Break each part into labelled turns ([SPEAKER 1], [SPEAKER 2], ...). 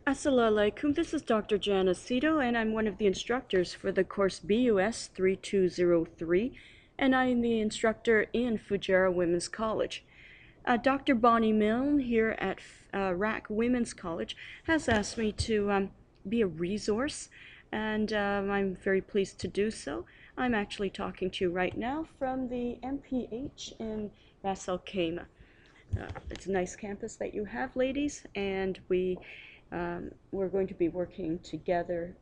[SPEAKER 1] Assalamu alaikum. This is Dr. Janacito, and I'm one of the instructors for the course BUS 3203, and I'm the instructor in Fujairah Women's College. Dr. Bonnie Milne here at RAK Women's College has asked me to be a resource, and I'm very pleased to do so. I'm actually talking to you right now from the MPH in Ras Al Khaimah. It's a nice campus that you have, ladies, and we're going to be working together,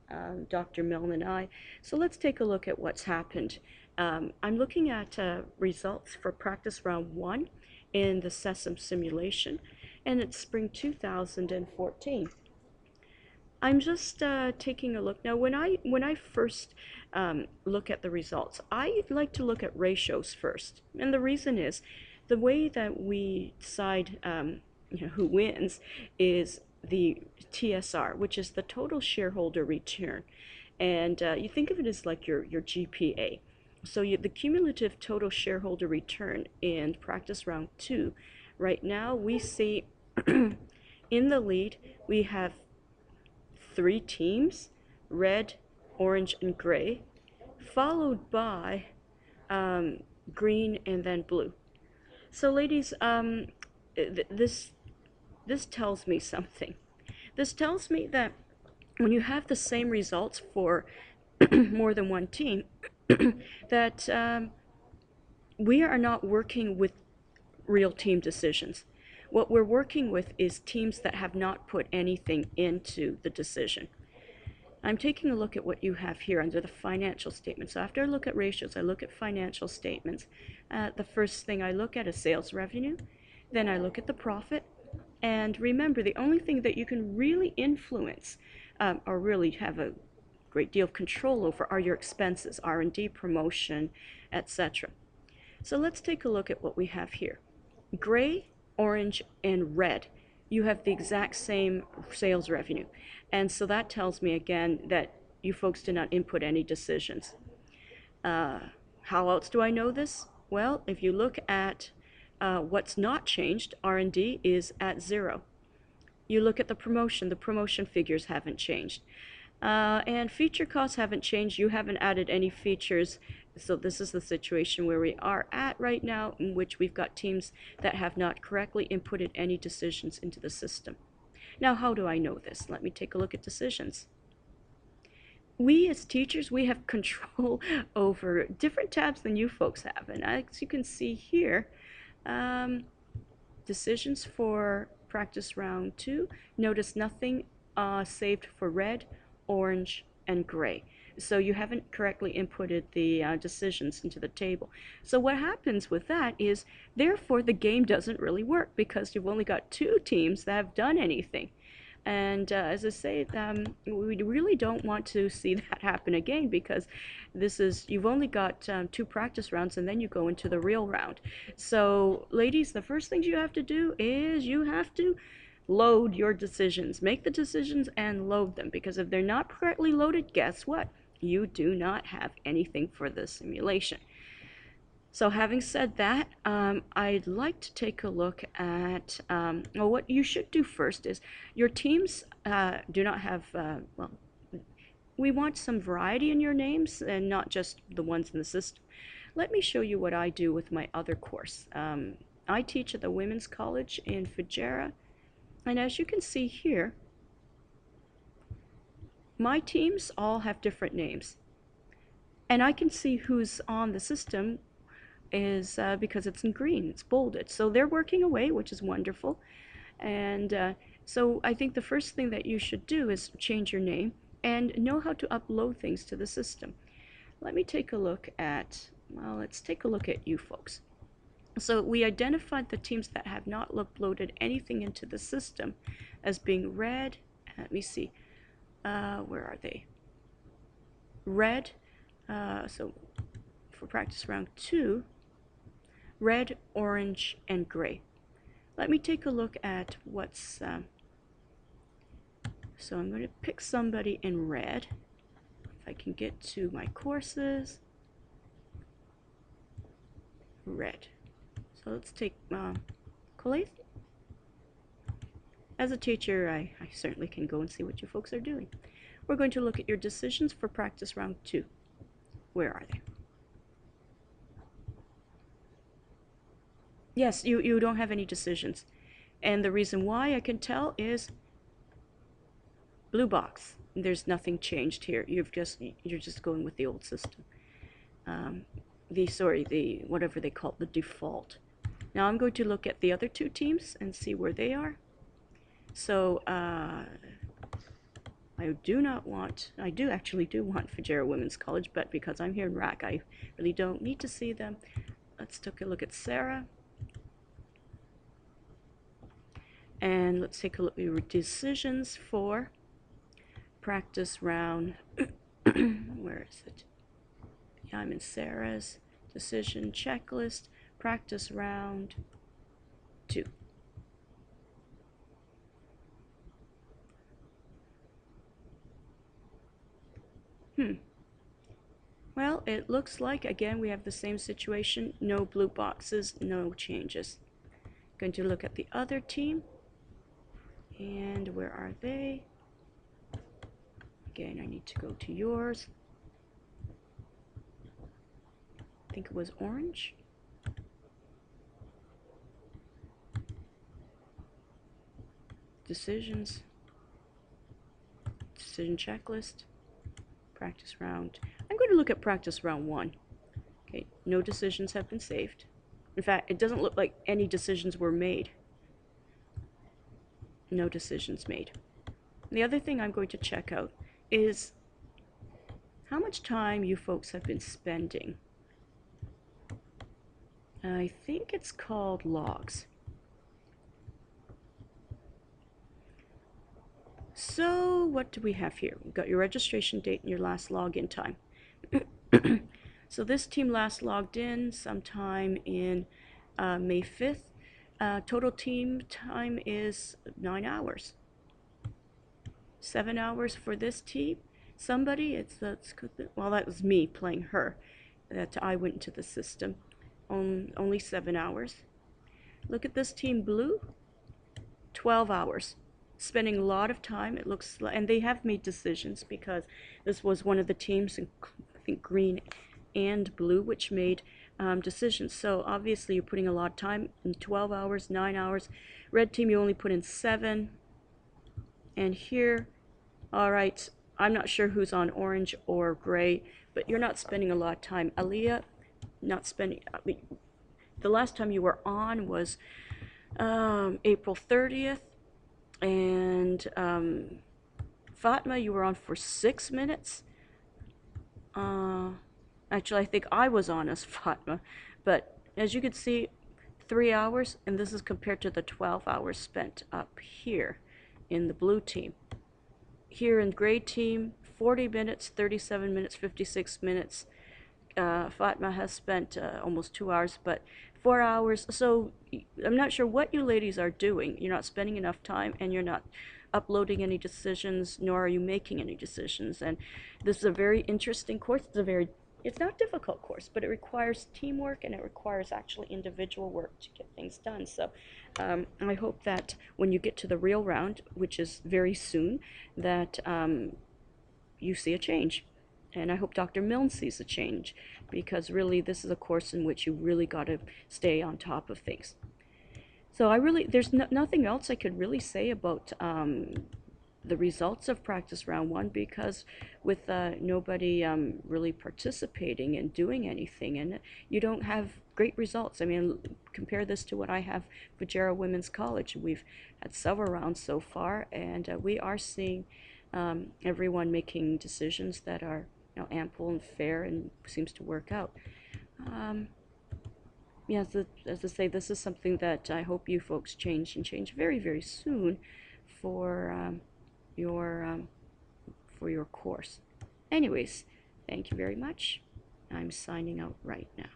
[SPEAKER 1] Dr. Milne and I. So let's take a look at what's happened. I'm looking at results for practice round 1 in the SESAM simulation, and it's spring 2014. I'm just taking a look now. When I first look at the results, I like to look at ratios first, and the reason is the way that we decide who wins is the TSR, which is the total shareholder return, and you think of it as like your GPA. So the cumulative total shareholder return in practice round 2, right now we see in the lead we have 3 teams, red, orange, and gray, followed by green and then blue. So ladies, this tells me something. This tells me that when you have the same results for more than one team, that we are not working with real team decisions. What we're working with is teams that have not put anything into the decision. I'm taking a look at what you have here under the financial statements. So after I look at ratios, I look at financial statements. The first thing I look at is sales revenue. Then I look at the profit. And remember, the only thing that you can really influence or really have a great deal of control over are your expenses, R&D, promotion, etc. So let's take a look at what we have here. Gray, orange, and red. You have the exact same sales revenue. And so that tells me again that you folks did not input any decisions. How else do I know this? Well, if you look at what's not changed, R&D is at 0. You look at the promotion figures haven't changed. And feature costs haven't changed. You haven't added any features. So this is the situation where we are at right now, in which we've got teams that have not correctly inputted any decisions into the system. Now, how do I know this? Let me take a look at decisions. We as teachers, we have control over different tabs than you folks have. And as you can see here, decisions for practice round 2, notice nothing saved for red, orange, and gray. So you haven't correctly inputted the decisions into the table. So what happens with that is, therefore, the game doesn't really work because you've only got 2 teams that have done anything. And as I say, we really don't want to see that happen again, because you've only got 2 practice rounds and then you go into the real round. So ladies, the first things you have to do is you have to load your decisions. Make the decisions and load them, because if they're not correctly loaded, guess what? You do not have anything for the simulation. So having said that, I'd like to take a look at, well, what you should do first is your teams do not have, well, we want some variety in your names and not just the ones in the system. Let me show you what I do with my other course. I teach at the Women's College in Fujairah, and as you can see here, my teams all have different names. And I can see who's on the system is because it's in green, it's bolded. So they're working away, which is wonderful. And so I think the first thing that you should do is change your name and know how to upload things to the system. Let me take a look at, well, let's take a look at you folks. So we identified the teams that have not uploaded anything into the system as being red. Let me see, where are they? Red, so for practice round 2, red, orange, and gray. Let me take a look at what's, so I'm going to pick somebody in red. If I can get to my courses. Red. So let's take Kolaith. As a teacher, I certainly can go and see what you folks are doing. We're going to look at your decisions for practice round 2. Where are they? Yes, you don't have any decisions. And the reason why I can tell is blue box. There's nothing changed here. You're just going with the old system. The whatever they call it, the default. Now I'm going to look at the other 2 teams and see where they are. So I actually do want Fujairah Women's College, but because I'm here in RAK, I really don't need to see them. Let's take a look at Sarah. And let's take a look at your decisions for practice round. Where is it? Yeah, I'm in Sarah's decision checklist, practice round 2. Well, it looks like, again, we have the same situation. No blue boxes, no changes. Going to look at the other team. And where are they? Again, I need to go to yours. I think it was orange. Decisions. Decision checklist. Practice round. I'm going to look at practice round 1. Okay, no decisions have been saved. In fact, it doesn't look like any decisions were made. No decisions made. The other thing I'm going to check out is how much time you folks have been spending. I think it's called logs. So what do we have here? We've got your registration date and your last login time. So this team last logged in sometime in May 5th. Total team time is 9 hours. 7 hours for this team. Somebody, well, that was me playing her, that I went into the system. Only 7 hours. Look at this team blue. 12 hours. Spending a lot of time, it looks like, and they have made decisions because this was one of the teams, in, I think, green and blue, which made decisions. So obviously you're putting a lot of time in 12 hours, 9 hours. Red team, you only put in 7. And here, all right, I'm not sure who's on orange or gray, but you're not spending a lot of time. Aliyah, not spending, the last time you were on was April 30th. And Fatma, you were on for 6 minutes. Actually, I think I was on as Fatma. But as you can see, 3 hours, and this is compared to the 12 hours spent up here in the blue team. Here in gray team, 40 minutes, 37 minutes, 56 minutes. Fatma has spent almost 2 hours, but 4 hours. So I'm not sure what you ladies are doing. You're not spending enough time, and you're not uploading any decisions, nor are you making any decisions. And this is a very interesting course. It's not a difficult course, but it requires teamwork, and it requires actually individual work to get things done. So I hope that when you get to the real round, which is very soon, that you see a change. And I hope Dr. Milne sees a change, because really this is a course in which you really got to stay on top of things. So there's nothing else I could really say about the results of practice round 1, because with nobody really participating and doing anything, and you don't have great results. I mean, compare this to what I have for Fujairah Women's College. We've had several rounds so far, and we are seeing everyone making decisions that are ample and fair and seems to work out. Yeah, as I say, this is something that I hope you folks change, and change very, very soon for your course. Anyways, thank you very much. I'm signing out right now.